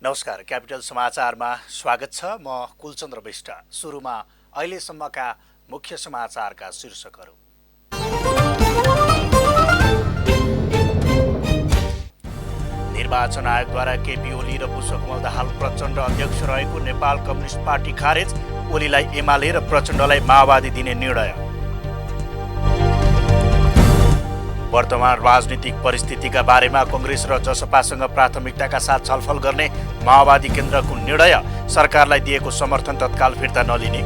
नमस्कार, क्यापिटल समाचारमा स्वागत छ। म कुलचन्द्र विष्ट। सुरुमा अहिलेसम्मका मुख्य समाचारका शीर्षकहरू। निर्वाचन आयोगद्वारा केपी ओली र पुष्पकमल दाहाल प्रचण्ड अध्यक्ष रहेको नेपाल कम्युनिस्ट पार्टी खारेज। ओलीलाई एमाले र प्रचण्डलाई माओवादी दिने निर्णय। वर्तमान राजनीतिक परिस्थितिका बारेमा कांग्रेस र जसपासँग प्राथमिकताका साथ छलफल गर्ने माओवादी केन्द्रको निर्णय। सरकारलाई दिएको समर्थन तत्काल फिर्ता नलिने।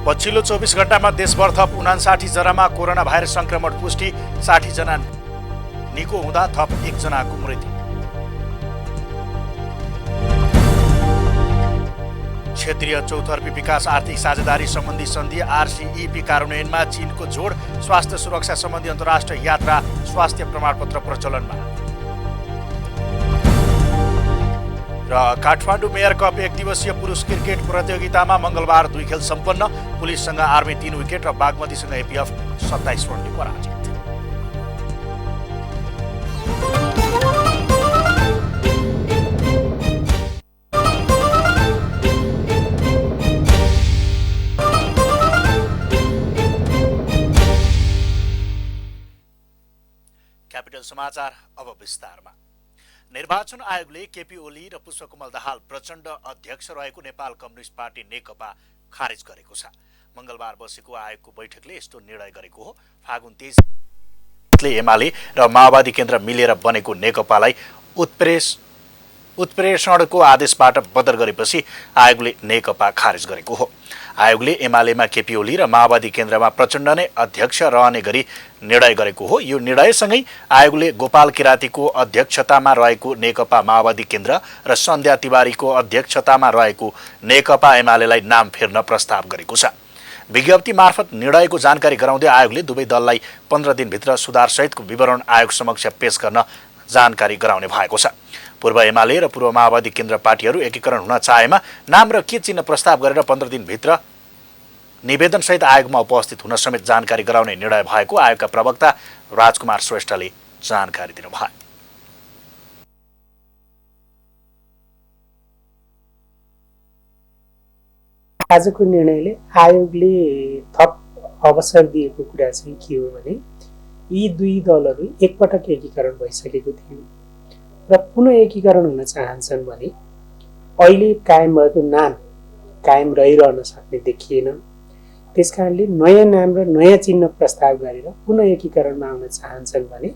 पछिल्लो 24 घण्टामा देशभर थप 59 जनामा कोरोना भाइरस संक्रमण पुष्टि। 60 जना निको हुँदा थप 1 जनाको मृत्यु। क्षेत्रीय चौतर्फी विकास आर्थिक साझेदारी सम्बन्धी सन्धि आरसीईपी कार्यान्वयनमा चीनको जोड। स्वास्थ्य सुरक्षा सम्बन्धी अन्तर्राष्ट्रिय यात्रा स्वास्थ्य प्रमाणपत्र प्रचलनमा। र काठमाडौँ मेयर कप 1 दिवसीय पुरुष क्रिकेट प्रतियोगितामा मंगलबार 2 खेल सम्पन्न। पुलिससँग आर्मी 3 विकेट र बागमतीसँग एपीएफ 27 रनले पराजित। क्यापिटल समाचार अब विस्तारमा। निर्वाचन आयोगले केपी ओली र पुष्पकमल दाहाल प्रचण्ड अध्यक्ष रहेको नेपाल कम्युनिस्ट पार्टी नेकपा खारेज गरेको छ। मंगलबार बसेको आयोगको बैठकले यस्तो निर्णय गरेको हो। फागुन 23 एमाले र माओवादी केन्द्र मिलेर बनेको नेकपालाई उत्प्रेषणको आदेशबाट बदर गरेपछि आयोगले नेकपा खारेज गरेको हो। आयोगले एमालेमा केपी ओली र माओवादी केन्द्रमा प्रचण्ड नै अध्यक्ष रहने गरी निर्णय गरेको हो। यो निर्णयसँगै आयोगले गोपाल किरातीको अध्यक्षतामा रहेको नेकपा माओवादी केन्द्र र सन्ध्या तिवारीको अध्यक्षतामा रहेको नेकपा एमालेलाई नाम फेर्न प्रस्ताव गरेको छ। विज्ञप्ति मार्फत निर्णयको जानकारी गराउँदै आयोगले दुवै दललाई 15 दिनभित्र सुधारसहितको विवरण आयोग समक्ष पेश गर्न जानकारी गराउने भएको छ। पूर्व एमाले र पूर्व माओवादी केन्द्र पार्टीहरू एकीकरण हुन चाहेमा नाम र के चिन्ह प्रस्ताव गरेर 15 दिनभित्र निवेदनसहित आयोगमा उपस्थित हुन समेत जानकारी गराउने निर्णय भएको आयोगका प्रवक्ता राजकुमार श्रेष्ठले जानकारी दिनुभयो। आजको निर्णयले आयोगले थप अवसर दिएको कुरा चाहिँ के हो भने यी दुई दलहरू एकपटक एकीकरण भइसकेको थियो र पुनः एकीकरण हुन चाहन्छन् भने अहिले कायम भएको नाम कायम रहिरहन सक्ने देखिएन। त्यसकारणले नयाँ नाम र नयाँ चिन्ह प्रस्ताव गरेर पुनः एकीकरणमा आउन चाहन्छन् भने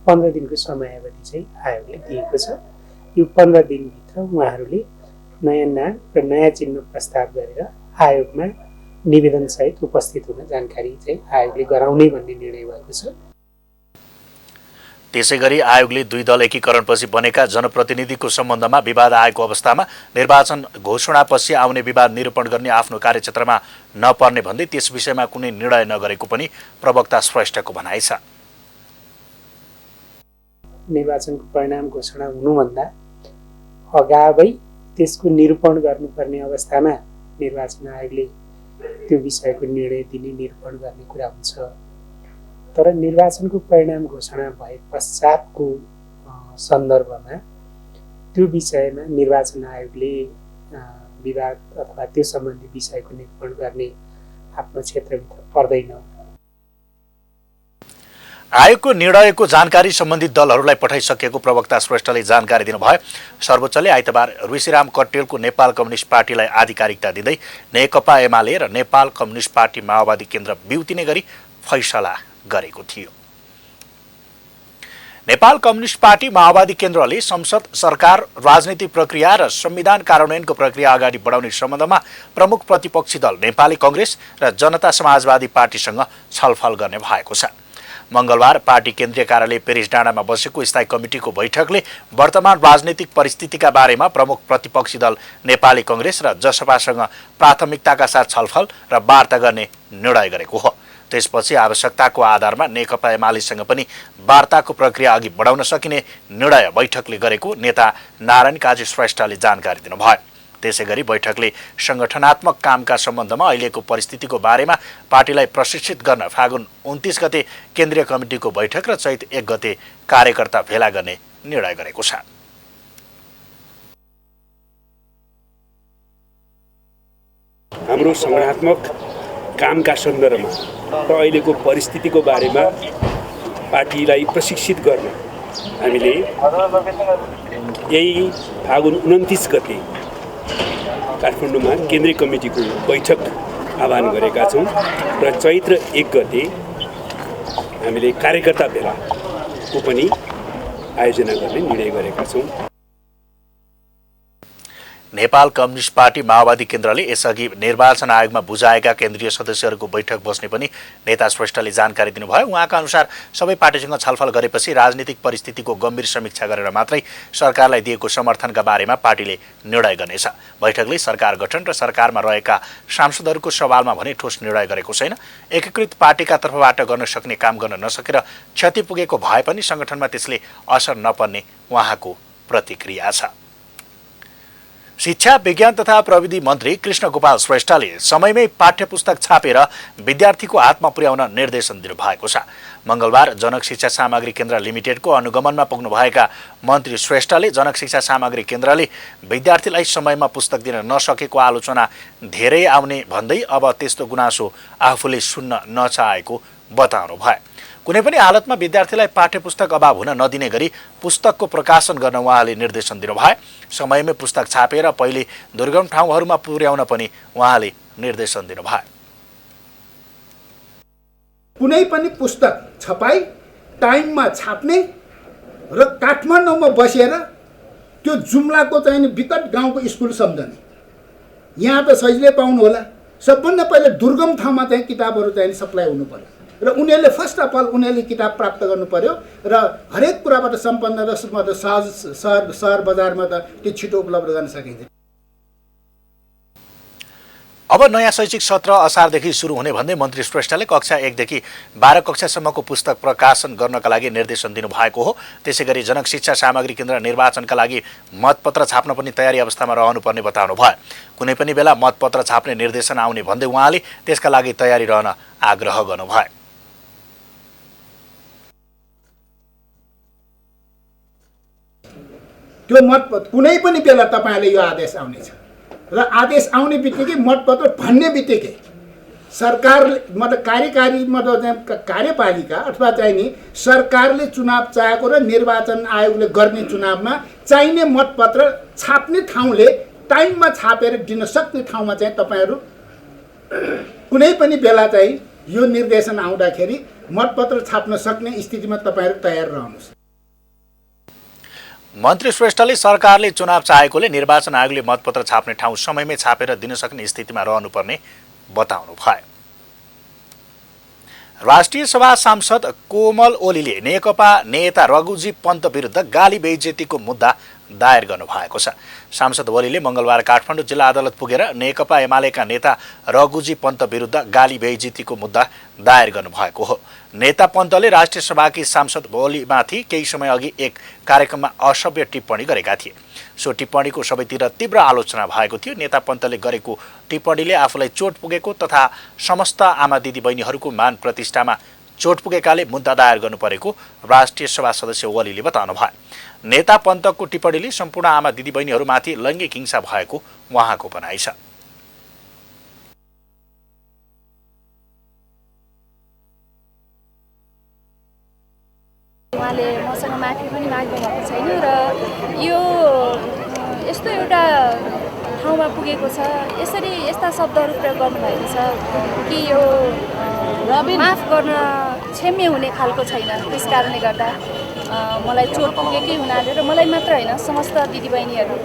15 दिनको समयावधि चाहिँ आयोगले दिएको छ। यो 15 दिनभित्र उहाँहरूले नयाँ नाम र नयाँ चिन्ह प्रस्ताव गरेर आयोगमा निवेदनसहित उपस्थित हुन जानकारी चाहिँ आयोगले गराउने भन्ने निर्णय भएको छ। त्यसैगरी आयोगले दुई दल एकीकरणपछि बनेका जनप्रतिनिधिको सम्बन्धमा विवाद आएको अवस्थामा निर्वाचन घोषणापछि आउने विवाद निरूपण गर्ने आफ्नो कार्यक्षेत्रमा नपर्ने भन्दै त्यस विषयमा कुनै निर्णय नगरेको पनि प्रवक्ता श्रेष्ठको भनाइ छ। निर्वाचनको परिणाम घोषणा हुनुभन्दा अगावै त्यसको निरूपण गर्नुपर्ने अवस्थामा निर्वाचन आयोगले त्यो विषयको निर्णय दिने निरूपण गर्ने कुरा हुन्छ। तर निर्वाचनको परिणाम घोषणा भए पश्चातको सन्दर्भमा त्यो विषयमा निर्वाचन आयोगले विवाद अथवा त्यो सम्बन्धी विषयको निरूपण गर्ने आफ्नो क्षेत्रभित्र पर्दैन। आयोगको निर्णयको जानकारी सम्बन्धित दलहरूलाई पठाइसकेको प्रवक्ता श्रेष्ठले जानकारी दिनुभयो। सर्वोच्चले आइतबार ऋषिराम कट्टेलको नेपाल कम्युनिस्ट पार्टीलाई आधिकारिकता दिँदै नेकपा एमाले र नेपाल कम्युनिस्ट पार्टी माओवादी केन्द्र बिउतिने गरी फैसला गरेको थियो। नेपाल कम्युनिस्ट पार्टी माओवादी केन्द्रले संसद, सरकार, राजनीतिक प्रक्रिया र संविधान कार्यान्वयनको प्रक्रिया अगाडि बढाउने सम्बन्धमा प्रमुख प्रतिपक्षी दल नेपाली कांग्रेस र जनता समाजवादी पार्टीसँग छलफल गर्ने भएको छ। मंगलबार पार्टी केन्द्रीय कार्यालय पेरिस डाँडामा बसेको स्थायी कमिटिको बैठकले वर्तमान राजनीतिक परिस्थितिका बारेमा प्रमुख प्रतिपक्षी दल नेपाली कांग्रेस र जसपासँग प्राथमिकताका साथ छलफल र वार्ता गर्ने निर्णय गरेको हो। त्यसपछि आवश्यकताको आधारमा नेकपा एमालेसँग पनि वार्ताको प्रक्रिया अघि बढाउन सकिने निर्णय बैठकले गरेको नेता नारायण काजी श्रेष्ठले जानकारी दिनुभयो। त्यसैगरी बैठकले संगठनात्मक कामका सम्बन्धमा अहिलेको परिस्थितिको बारेमा पार्टीलाई प्रशिक्षित गर्न फागुन 29 गते केन्द्रीय कमिटिको बैठक र चैत 1 गते कार्यकर्ता भेला गर्ने निर्णय गरेको छ। हाम्रो संगठनात्मक कामका सन्दर्भमा र अहिलेको परिस्थितिको बारेमा पार्टीलाई प्रशिक्षित गर्न हामीले यही फागुन 29 गते काठमाडौँमा केन्द्रीय कमिटीको बैठक आह्वान गरेका छौँ र चैत्र 1 गते हामीले कार्यकर्ता भेलाको पनि आयोजना गर्ने निर्णय गरेका छौँ। नेपाल कम्युनिस्ट पार्टी माओवादी केन्द्रले यसअघि निर्वाचन आयोगमा बुझाएका केन्द्रीय सदस्यहरूको बैठक बस्ने पनि नेता श्रेष्ठले जानकारी दिनुभयो। उहाँका अनुसार सबै पार्टीसँग छलफल गरेपछि राजनीतिक परिस्थितिको गम्भीर समीक्षा गरेर मात्रै सरकारलाई दिएको समर्थनका बारेमा पार्टीले निर्णय गर्नेछ। बैठकले सरकार गठन र सरकारमा रहेका सांसदहरूको सवालमा भने ठोस निर्णय गरेको छैन। एकीकृत पार्टीका तर्फबाट गर्न सक्ने काम गर्न नसकेर क्षति पुगेको भए पनि सङ्गठनमा त्यसले असर नपर्ने उहाँको प्रतिक्रिया छ। शिक्षा विज्ञान तथा प्रविधि मन्त्री कृष्ण गोपाल श्रेष्ठले समयमै पाठ्यपुस्तक छापेर विद्यार्थीको हातमा पुर्याउन निर्देशन दिनुभएको छ। मंगलबार जनक शिक्षा सामग्री केन्द्र लिमिटेडको अनुगमनमा पुग्नुभएका मन्त्री श्रेष्ठले जनक शिक्षा सामग्री केन्द्रले विद्यार्थीलाई समयमा पुस्तक दिन नसकेको आलोचना धेरै आउने भन्दै अब त्यस्तो गुनासो आफूले सुन्न नचाहेको बताउनुभयो। कुनै पनि हालतमा विद्यार्थीलाई पाठ्यपुस्तक अभाव हुन नदिने गरी पुस्तकको प्रकाशन गर्न उहाँले निर्देशन दिनुभयो। समयमै पुस्तक छापेर पहिले दुर्गम ठाउँहरूमा पुर्याउन पनि उहाँले निर्देशन दिनुभयो। कुनै पनि पुस्तक छपाई टाइममा छाप्ने र काठमाडौँमा बसेर त्यो जुम्लाको चाहिँ विकट गाउँको स्कुल सम्झने। यहाँ त सजिलै पाउनु होला। सबभन्दा पहिले दुर्गम ठाउँमा चाहिँ किताबहरू चाहिँ सप्लाई हुनु पर्यो र उनीहरूले फर्स्ट अफ अल उनीहरूले किताब प्राप्त गर्नु पर्यो र हरेक कुराबाट सम्पन्न र सहर बजारमा त त्यो छिटो उपलब्ध गर्न सकिन्छ। अब नयाँ शैक्षिक सत्र असारदेखि सुरु हुने भन्दै मन्त्री श्रेष्ठले कक्षा 1 देखि 12 कक्षासम्मको पुस्तक प्रकाशन गर्नका लागि निर्देशन दिनुभएको हो। त्यसैगरी जनक शिक्षा सामग्री केन्द्र निर्वाचनका लागि मतपत्र छाप्न पनि तयारी अवस्थामा रहनुपर्ने बताउनु भयो। कुनै पनि बेला मतपत्र छाप्ने निर्देशन आउने भन्दै उहाँले त्यसका लागि तयारी रहन आग्रह गर्नुभयो। त्यो मतपत्र कुनै पनि बेला तपाईँले यो आदेश आउनेछ र आदेश आउने बित्तिकै मतपत्र भन्ने बित्तिकै सरकार मतलब कार्यकारी मतलब कार्यपालिका अथवा चाहिँ नि सरकारले चुनाव चाहेको र निर्वाचन आयोगले गर्ने चुनावमा चाहिने मतपत्र छाप्ने ठाउँले टाइममा छापेर दिन सक्ने ठाउँमा चाहिँ तपाईँहरू कुनै पनि बेला चाहिँ यो निर्देशन आउँदाखेरि मतपत्र छाप्न सक्ने स्थितिमा तपाईँहरू तयार रहनुहोस्। मन्त्री श्रेष्ठले सरकारले चुनाव चाहेकोले निर्वाचन आयोगले मतपत्र छाप्ने ठाउँ समयमै छापेर दिन सक्ने स्थितिमा रहनुपर्ने बताउनु भयो। राष्ट्रिय सभा सांसद कोमल ओलीले नेकपा नेता रघुजी पन्त विरुद्ध गाली बेइज्जतीको मुद्दा दायर गर्नुभएको छ। सांसद ओलीले मंगलबार काठमाडौँ जिल्ला अदालत पुगेर नेकपा एमालेका नेता रघुजी पन्त विरुद्ध गाली बेइज्जतीको मुद्दा दायर गर्नुभएको हो। नेता पन्तले राष्ट्रिय सभाकी सांसद ओलीमाथि केही समय अघि एक कार्यक्रममा असभ्य टिप्पणी गरेका थिए। सो टिप्पणीको सबैतिर तीव्र आलोचना भएको थियो। नेता पन्तले गरेको टिप्पणीले आफूलाई चोट पुगेको तथा समस्त आमा दिदीबहिनीहरूको मान प्रतिष्ठामा चोट पुगेकाले मुद्दा दायर गर्नुपरेको राष्ट्रिय सभा सदस्य ओलीले बताउनु भयो। नेता पन्तको टिप्पणीले सम्पूर्ण आमा दिदीबहिनीहरूमाथि लैङ्गिक हिंसा भएको उहाँको भनाइ छ। उहाँले मसँग माफी पनि माग्नु भएको छैन र यो यस्तो एउटा ठाउँमा पुगेको छ, यसरी यस्ता शब्दहरू प्रयोग गर्नुभएको छ कि यो माफ गर्न क्षम्य हुने खालको छैन। त्यस कारणले गर्दा मलाई चोट पुगेकै हुनाले र मलाई मात्र होइन समस्त दिदीबहिनीहरू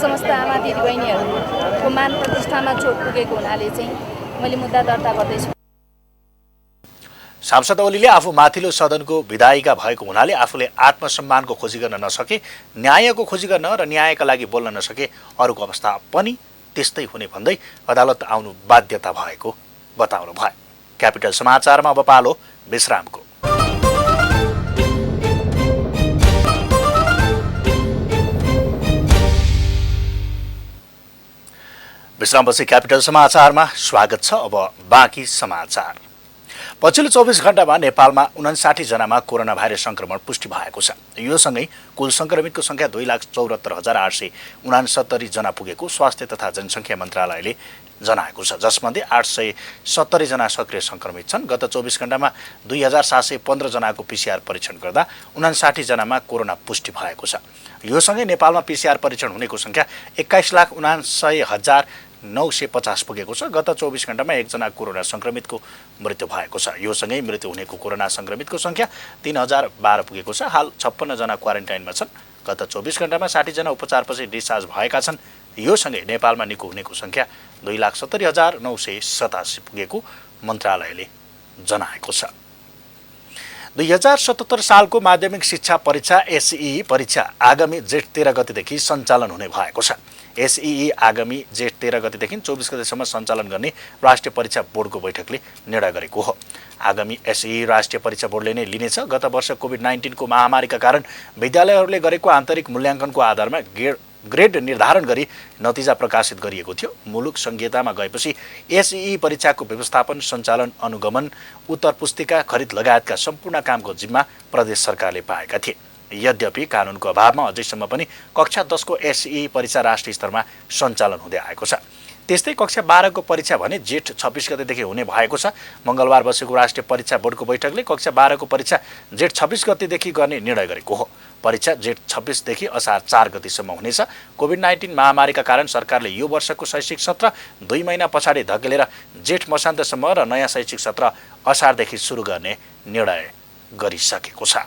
समस्त आमा दिदीबहिनीहरूको मान प्रतिष्ठामा चोट पुगेको हुनाले चाहिँ मैले मुद्दा दर्ता गर्दैछु। सांसद ओलीले आफू माथिल्लो सदनको विधायिका भएको हुनाले आफूले आत्मसम्मानको खोजी गर्न नसके, न्यायको खोजी गर्न र न्यायका लागि बोल्न नसके अरूको अवस्था पनि त्यस्तै हुने भन्दै अदालत आउनु बाध्यता भएको बताउनु भयो। क्यापिटल समाचारमा अब पालो विश्रामको। विश्रामपछि क्यापिटल समाचारमा स्वागत छ। अब बाँकी समाचार। पछिल्लो 24 घण्टामा नेपालमा 59 जनामा कोरोना भाइरस संक्रमण पुष्टि भएको छ। यो सँगै कुल संक्रमितको संख्या 2,74,869 जना पुगेको स्वास्थ्य तथा जनसङ्ख्या मन्त्रालयले जनाएको छ, जसमध्ये 870 जना सक्रिय संक्रमित छन्। गत 24 घण्टामा 2,715 जनाको पिसिआर परीक्षण गर्दा 59 जनामा कोरोना पुष्टि भएको छ। यो सँगै नेपालमा पिसिआर परीक्षण हुनेको संख्या 21,79,950 पुगेको छ। गत 24 घण्टामा एकजना कोरोना संक्रमितको मृत्यु भएको छ। यो सँगै मृत्यु हुनेको कोरोना संक्रमितको संख्या 3,012 पुगेको छ। हाल 56 जना क्वारेन्टाइनमा छन्। गत 24 घण्टामा 60 जना उपचारपछि डिस्चार्ज भएका छन्। यो सँगै नेपालमा निको हुनेको संख्या 2,70,987 पुगेको मन्त्रालयले जनाएको छ। 2077 सालको माध्यमिक शिक्षा परीक्षा एसईई परीक्षा आगामी जेठ 13 गतेदेखि सञ्चालन हुने भएको छ। एसईई आगामी जेठ 13 गतेदेखि 24 गतेसम्म सञ्चालन गर्ने राष्ट्रिय परीक्षा बोर्डको बैठकले निर्णय गरेको हो। आगामी एसईई राष्ट्रिय परीक्षा बोर्डले नै लिनेछ। गत वर्ष कोभिड-19 को महामारीका कारण विद्यालयहरूले गरेको आन्तरिक मूल्याङ्कनको आधारमा ग्रेड निर्धारण गरी नतिजा प्रकाशित गरिएको थियो। मुलुक संघीयतामा गएपछि एसईई परीक्षाको व्यवस्थापन, सञ्चालन, अनुगमन, उत्तर पुस्तिका खरिद लगायतका सम्पूर्ण कामको जिम्मा प्रदेश सरकारले पाएका थिए। यद्यपि कानुनको अभावमा अझैसम्म पनि कक्षा 10 को एसईई परीक्षा राष्ट्रिय स्तरमा सञ्चालन हुँदै आएको छ। त्यस्तै कक्षा 12 को परीक्षा भने जेठ 26 गतेदेखि हुने भएको छ। मङ्गलबार बसेको राष्ट्रिय परीक्षा बोर्डको बैठकले कक्षा 12 को परीक्षा जेठ 26 गतेदेखि गर्ने निर्णय गरेको हो। परीक्षा जेठ 26 देखि असार 4 गतिसम्म हुनेछ। कोभिड-19 महामारीका कारण सरकारले यो वर्षको शैक्षिक सत्र 2 महिना पछाडि धकेलेर जेठ मसान्तसम्म र नयाँ शैक्षिक सत्र असारदेखि सुरु गर्ने निर्णय गरिसकेको छ।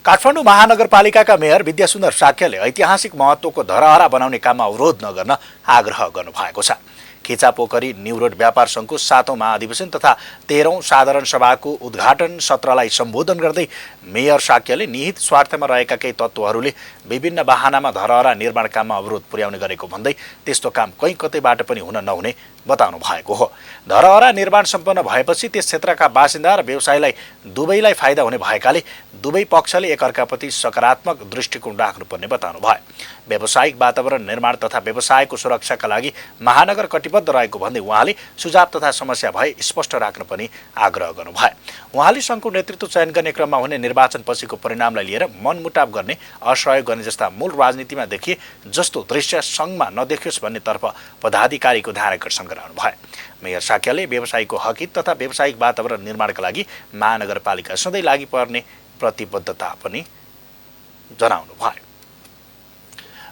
काठमाडौँ महानगरपालिकाका मेयर विद्यासुन्दर साक्यले ऐतिहासिक महत्त्वको धरहरा बनाउने काममा अवरोध नगर्न आग्रह गर्नुभएको छ। खिचापोखरी न्यू रोड व्यापार सङ्घको 7औं महाधिवेशन तथा 13औं साधारण सभाको उद्घाटन सत्रलाई सम्बोधन गर्दै मेयर साक्यले निहित स्वार्थमा रहेका केही तत्त्वहरूले विभिन्न बहानामा धरहरा निर्माण काममा अवरोध पुर्याउने गरेको भन्दै त्यस्तो काम कहीँ कतैबाट पनि हुन नहुने बताउनु भएको हो। धरहरा निर्माण सम्पन्न भएपछि त्यस क्षेत्रका बासिन्दा र व्यवसायीलाई दुवैलाई फाइदा हुने भएकाले दुवै पक्षले एकअर्काप्रति सकारात्मक दृष्टिकोण राख्नुपर्ने बताउनु भयो। व्यावसायिक वातावरण निर्माण तथा व्यवसायको सुरक्षाका लागि महानगर कटिबद्ध रहेको भन्दै उहाँले सुझाव तथा समस्या भए स्पष्ट राख्न पनि आग्रह गर्नुभयो। उहाँले सङ्घको नेतृत्व चयन गर्ने क्रममा हुने निर्वाचन पछिको परिणामलाई लिएर मनमुटाव गर्ने, असहयोग गर्ने जस्ता मूल राजनीतिमा देखिए जस्तो दृश्य सङ्घमा नदेखियोस् भन्नेतर्फ पदाधिकारीको ध्यान आकर्षण गराउनु भयो। मेयर साक्यले व्यवसायीको हकित तथा व्यावसायिक वातावरण निर्माणका लागि महानगरपालिका सधैँ लागि पर्ने प्रतिबद्धता पनि जनाउनु भयो।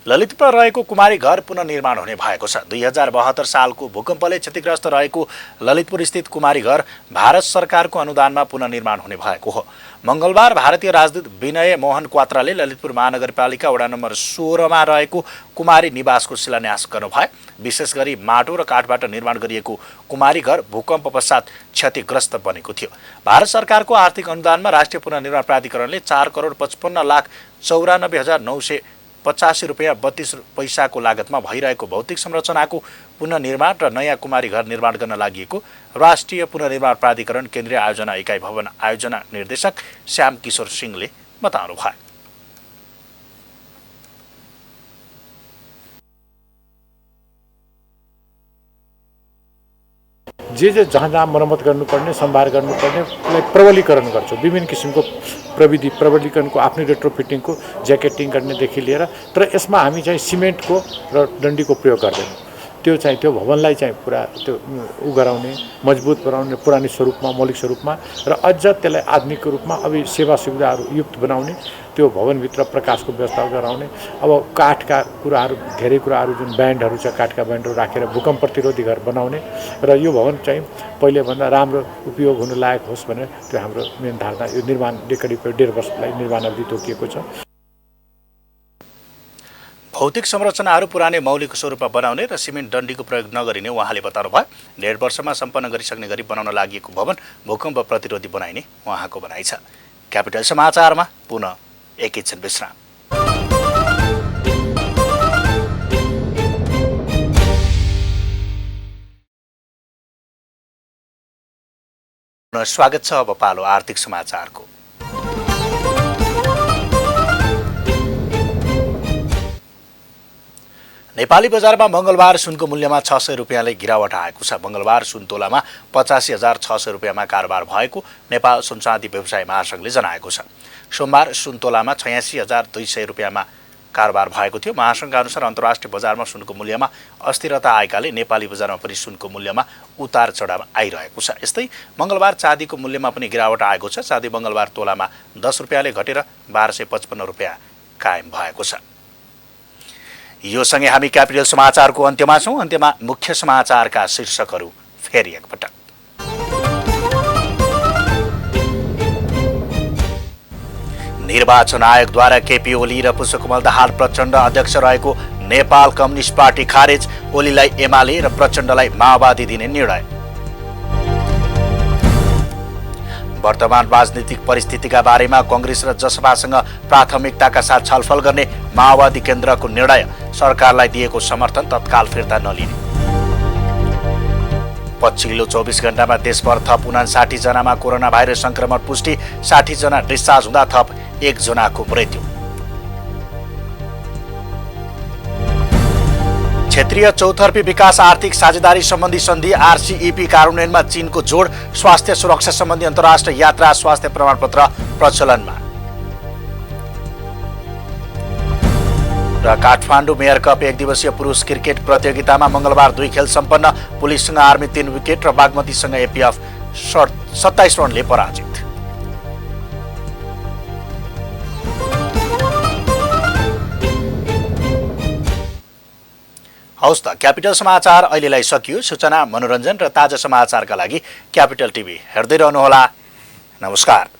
ललितपुरमा रहेको कुमारी घर पुनर्निर्माण हुने भएको छ। 2072 सालको भूकम्पले क्षतिग्रस्त रहेको ललितपुर स्थित कुमारी घर भारत सरकारको अनुदानमा पुनर्निर्माण हुने भएको हो। मङ्गलबार भारतीय राजदूत विनय मोहन क्वात्राले ललितपुर महानगरपालिका वडा नम्बर 16 रहेको कुमारी निवासको शिलान्यास गर्नुभयो। विशेष गरी माटो र काठबाट निर्माण गरिएको कुमारी घर भूकम्प पश्चात क्षतिग्रस्त बनेको थियो। भारत सरकारको आर्थिक अनुदानमा राष्ट्रिय पुनर्निर्माण प्राधिकरणले 4,55,94,985 रुपियाँ 32 पैसाको लागतमा भइरहेको भौतिक संरचनाको पुनर्निर्माण र नयाँ कुमारी घर निर्माण गर्न लागि राष्ट्रिय पुनर्निर्माण प्राधिकरण केन्द्रीय आयोजना इकाइ भवन आयोजना निर्देशक श्याम किशोर सिंहले बताउनु भयो। जे जहाँ जहाँ मर्मत गर्नुपर्ने, सम्भार गर्नुपर्ने प्रबलीकरण गर्छौँ। विभिन्न किसिमको प्रविधि प्रबलीकरणको आफ्नै रेट्रोफिटिङको ज्याकेटिङ गर्नेदेखि लिएर, तर यसमा हामी चाहिँ सिमेन्टको र डन्डीको प्रयोग गर्दैनौँ। त्यो भवनलाई चाहिँ पुरा त्यो गराउने, मजबुत बनाउने पुरानो स्वरूपमा, मौलिक स्वरूपमा र अझ त्यसलाई आधुनिक रूपमा अब सेवा सुविधाहरू युक्त बनाउने, त्यो भवनभित्र प्रकाशको व्यवस्था गराउने। अब काठका कुराहरू, धेरै कुराहरू जुन ब्यान्डहरू छ, काठका ब्यान्डहरू राखेर भूकम्प प्रतिरोधी घर बनाउने र यो भवन चाहिँ पहिलेभन्दा राम्रो उपयोग हुन लायक होस् भनेर त्यो हाम्रो मेन धारणा। यो निर्माणले करिब 1.5 वर्षलाई निर्माण अवधि तोकिएको छ। भौतिक संरचनाहरू पुरानै मौलिक स्वरूपमा बनाउने र सिमेन्ट डन्डीको प्रयोग नगरिने उहाँले बताउनु भयो। 1.5 वर्षमा सम्पन्न गरिसक्ने गरी बनाउन लागि भवन भूकम्प प्रतिरोधी बनाइने उहाँको भनाइ छ। क्यापिटल समाचारमा पुनः एकैछिन विश्राम। स्वागत छ। अब पालो आर्थिक समाचारको। नेपाली बजारमा मङ्गलबार सुनको मूल्यमा 600 रुपियाँले गिरावट आएको छ। मङ्गलबार सुन तोलामा 85,600 रुपियाँमा कारोबार भएको नेपाल सुनचाँदी व्यवसाय महासङ्घले जनाएको छ। सोमबार सुन तोलामा 86,200 रुपियाँमा कारोबार भएको थियो। महासङ्घका अनुसार अन्तर्राष्ट्रिय बजारमा सुनको मूल्यमा अस्थिरता आएकाले नेपाली बजारमा पनि सुनको मूल्यमा उतार चढाव आइरहेको छ। यस्तै मङ्गलबार चाँदीको मूल्यमा पनि गिरावट आएको छ। चाँदी मङ्गलबार तोलामा 10 रुपियाँले घटेर 1255 रुपियाँ कायम भएको छ। यो सँगै हामी क्यापिटल समाचारको अन्त्यमा छौँ। अन्त्यमा मुख्य समाचारका शीर्षकहरू फेरि एकपटक। निर्वाचन आयोगद्वारा केपी ओली र पुष्पकमल दाहाल प्रचण्ड अध्यक्ष रहेको नेपाल कम्युनिस्ट पार्टी खारेज। ओलीलाई एमाले र प्रचण्डलाई माओवादी दिने निर्णय। वर्तमान राजनीतिक परिस्थितिका बारेमा कांग्रेस र जसपासँग प्राथमिकताका साथ छलफल गर्ने माओवादी केन्द्रको निर्णय। सरकारलाई दिएको समर्थन तत्काल फिर्ता नलिने। पछिल्लो 24 घण्टामा देशभर थप 59 जनामा कोरोना भाइरस संक्रमण पुष्टि। 60 जना डिस्चार्ज हुँदा थप 1 जनाको मृत्यु। क्षेत्रीय चौतर्फी विकास आर्थिक साझेदारी सम्बन्धी सन्धि आरसीईपी कार्यान्वयनमा चीनको जोड। स्वास्थ्य सुरक्षा सम्बन्धी अन्तर्राष्ट्रिय यात्रा स्वास्थ्य प्रमाणपत्र प्रचलनमा। र काठमाडौँ मेयर कप 1 दिवसीय पुरुष क्रिकेट प्रतियोगितामा मङ्गलबार 2 खेल सम्पन्न। पुलिससँग आर्मी 3 विकेट र बागमतीसँग एपीएफ 27 रनले पराजित। हौस् त क्यापिटल समाचार अहिलेलाई सकियो। सूचना मनोरञ्जन र ताजा समाचारका लागि क्यापिटल टिभी हेर्दै रहनुहोला। नमस्कार।